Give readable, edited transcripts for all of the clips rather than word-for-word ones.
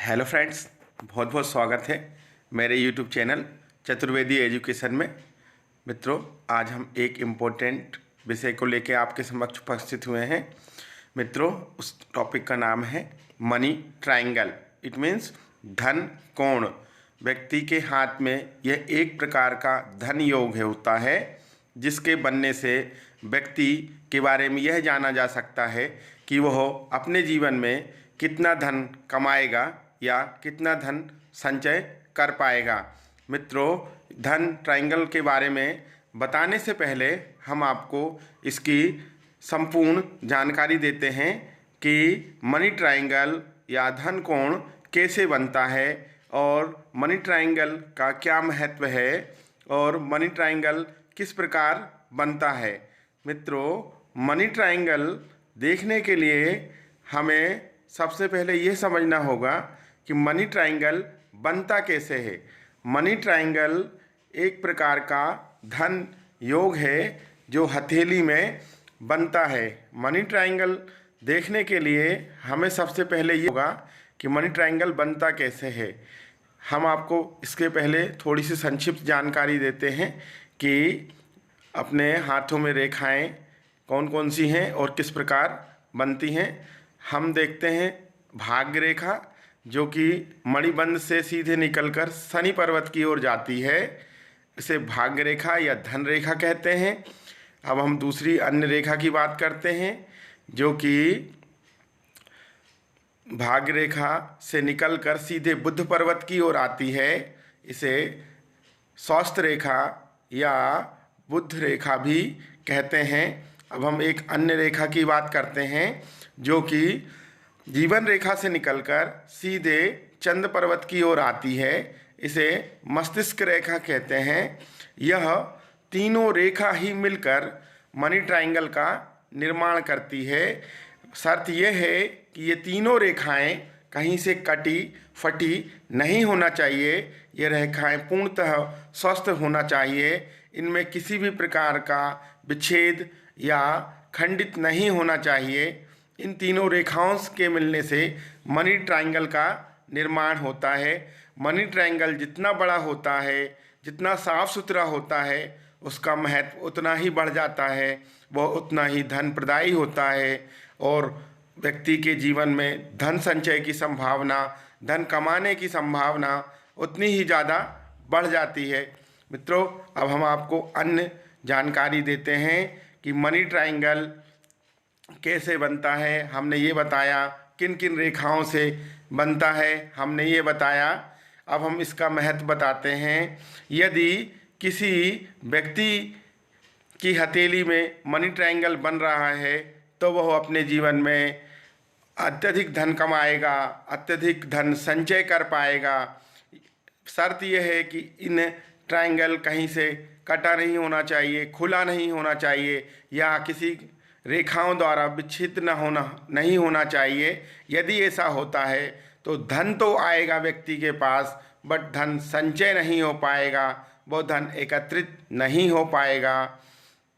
Hello friends, बहुत बहुत स्वागत है मेरे यूट्यूब चैनल चतुर्वेदी एजुकेशन में। मित्रों, आज हम एक इम्पोर्टेंट विषय को लेकर आपके समक्ष उपस्थित हुए हैं। मित्रों, उस टॉपिक का नाम है मनी ट्रायंगल। इट मीन्स धन कोण। व्यक्ति के हाथ में यह एक प्रकार का धन योग होता है जिसके बनने से व्यक्ति के बारे में यह जाना जा सकता है कि वह अपने जीवन में कितना धन कमाएगा या कितना धन संचय कर पाएगा। मित्रों, धन ट्रायंगल के बारे में बताने से पहले हम आपको इसकी संपूर्ण जानकारी देते हैं कि मनी ट्रायंगल या धन कोण कैसे बनता है और मनी ट्रायंगल का क्या महत्व है और मनी ट्रायंगल किस प्रकार बनता है। मित्रों, मनी ट्रायंगल देखने के लिए हमें सबसे पहले ये समझना होगा कि मनी ट्रायंगल बनता कैसे है। मनी ट्रायंगल एक प्रकार का धन योग है जो हथेली में बनता है। मनी ट्रायंगल देखने के लिए हमें सबसे पहले ये होगा कि मनी ट्रायंगल बनता कैसे है। हम आपको इसके पहले थोड़ी सी संक्षिप्त जानकारी देते हैं कि अपने हाथों में रेखाएं कौन कौन सी हैं और किस प्रकार बनती हैं। हम देखते हैं भाग्य रेखा, जो कि मणिबंध से सीधे निकलकर शनि पर्वत की ओर जाती है। इसे भाग्य रेखा या धन रेखा कहते हैं। अब हम दूसरी अन्य रेखा की बात करते हैं जो कि भाग्य रेखा से निकलकर सीधे बुध पर्वत की ओर आती है। इसे स्वास्थ्य रेखा या बुध रेखा भी कहते हैं। अब हम एक अन्य रेखा की बात करते हैं जो कि जीवन रेखा से निकलकर सीधे चंद्र पर्वत की ओर आती है। इसे मस्तिष्क रेखा कहते हैं। यह तीनों रेखा ही मिलकर मनी ट्रायंगल का निर्माण करती है। शर्त यह है कि ये तीनों रेखाएं कहीं से कटी फटी नहीं होना चाहिए। ये रेखाएं पूर्णतः स्वस्थ होना चाहिए। इनमें किसी भी प्रकार का विच्छेद या खंडित नहीं होना चाहिए। इन तीनों रेखाओं के मिलने से मनी ट्रायंगल का निर्माण होता है। मनी ट्रायंगल जितना बड़ा होता है, जितना साफ सुथरा होता है, उसका महत्व उतना ही बढ़ जाता है, वह उतना ही धन प्रदायी होता है और व्यक्ति के जीवन में धन संचय की संभावना, धन कमाने की संभावना उतनी ही ज़्यादा बढ़ जाती है। मित्रों, अब हम आपको अन्य जानकारी देते हैं कि मनी ट्रायंगल कैसे बनता है। हमने ये बताया किन किन रेखाओं से बनता है, हमने ये बताया। अब हम इसका महत्व बताते हैं। यदि किसी व्यक्ति की हथेली में मनी ट्रायंगल बन रहा है तो वह अपने जीवन में अत्यधिक धन कमाएगा, अत्यधिक धन संचय कर पाएगा। शर्त यह है कि इन ट्रायंगल कहीं से कटा नहीं होना चाहिए, खुला नहीं होना चाहिए या किसी रेखाओं द्वारा विच्छिन्न नहीं होना चाहिए। यदि ऐसा होता है तो धन तो आएगा व्यक्ति के पास, बट धन संचय नहीं हो पाएगा, वो धन एकत्रित नहीं हो पाएगा।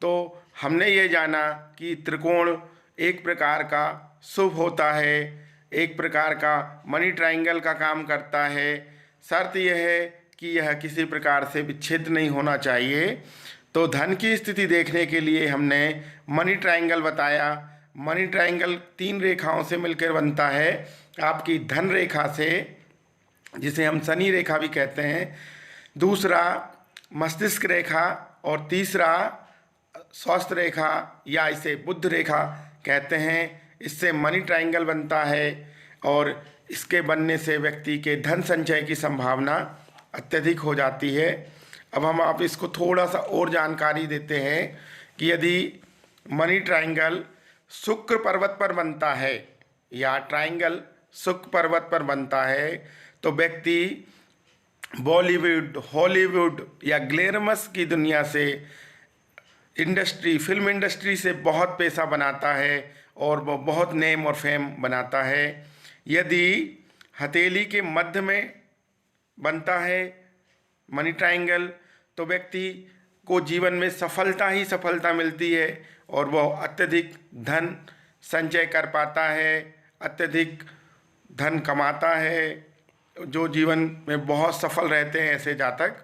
तो हमने ये जाना कि त्रिकोण एक प्रकार का शुभ होता है, एक प्रकार का मनी ट्रायंगल का काम करता है। शर्त यह है कि यह किसी प्रकार से विच्छेद नहीं होना चाहिए। तो धन की स्थिति देखने के लिए हमने मनी ट्रायंगल बताया। मनी ट्रायंगल तीन रेखाओं से मिलकर बनता है। आपकी धन रेखा से, जिसे हम शनि रेखा भी कहते हैं, दूसरा मस्तिष्क रेखा और तीसरा स्वास्थ्य रेखा या इसे बुध रेखा कहते हैं। इससे मनी ट्रायंगल बनता है और इसके बनने से व्यक्ति के धन संचय की संभावना अत्यधिक हो जाती है। अब हम आप इसको थोड़ा सा और जानकारी देते हैं कि यदि मनी ट्रायंगल शुक्र पर्वत पर बनता है या ट्रायंगल शुक्र पर्वत पर बनता है तो व्यक्ति बॉलीवुड, हॉलीवुड या ग्लैमरस की दुनिया से, फिल्म इंडस्ट्री से बहुत पैसा बनाता है और वो बहुत नेम और फेम बनाता है। यदि हथेली के मध्य में बनता है मनी ट्रायंगल तो व्यक्ति को जीवन में सफलता ही सफलता मिलती है और वह अत्यधिक धन संचय कर पाता है, अत्यधिक धन कमाता है जो जीवन में बहुत सफल रहते हैं ऐसे जातक।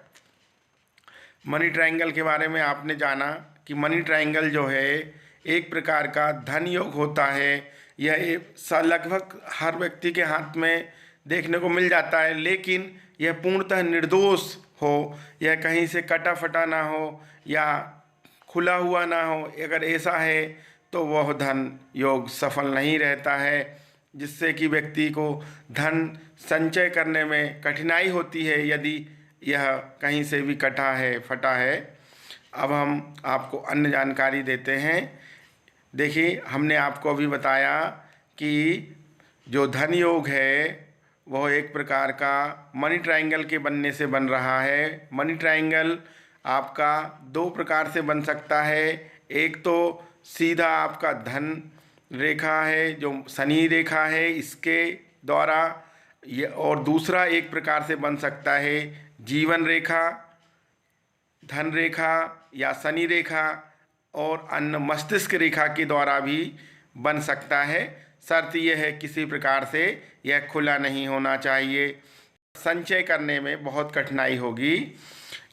मनी ट्रायंगल के बारे में आपने जाना कि मनी ट्रायंगल जो है एक प्रकार का धन योग होता है। यह लगभग हर व्यक्ति के हाथ में देखने को मिल जाता है, लेकिन यह पूर्णतः निर्दोष हो, यह कहीं से कटा फटा ना हो या खुला हुआ ना हो। अगर ऐसा है तो वह धन योग सफल नहीं रहता है, जिससे कि व्यक्ति को धन संचय करने में कठिनाई होती है यदि यह कहीं से भी कटा है, फटा है। अब हम आपको अन्य जानकारी देते हैं। देखिए, हमने आपको अभी बताया कि जो धन योग है वह एक प्रकार का मनी ट्रायंगल के बनने से बन रहा है। मनी ट्रायंगल आपका दो प्रकार से बन सकता है। एक तो सीधा आपका धन रेखा है जो शनि रेखा है, इसके द्वारा ये, और दूसरा एक प्रकार से बन सकता है जीवन रेखा, धन रेखा या शनि रेखा और अन्य मस्तिष्क रेखा के द्वारा भी बन सकता है। शर्त यह है किसी प्रकार से यह खुला नहीं होना चाहिए, संचय करने में बहुत कठिनाई होगी।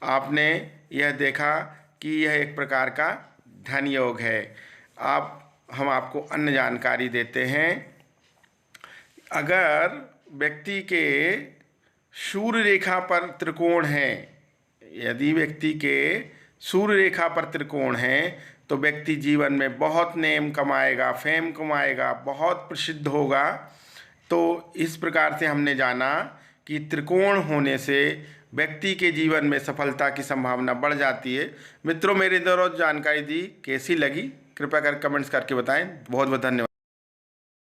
आपने यह देखा कि यह एक प्रकार का धन योग है। हम आपको अन्य जानकारी देते हैं। अगर व्यक्ति के सूर्य रेखा पर त्रिकोण है, यदि व्यक्ति के सूर्य रेखा पर त्रिकोण है तो व्यक्ति जीवन में बहुत नेम कमाएगा, फेम कमाएगा, बहुत प्रसिद्ध होगा। तो इस प्रकार से हमने जाना कि त्रिकोण होने से व्यक्ति के जीवन में सफलता की संभावना बढ़ जाती है। मित्रों, मेरे द्वारा जानकारी दी कैसी लगी कृपया कर कमेंट्स करके बताएं। बहुत बहुत धन्यवाद।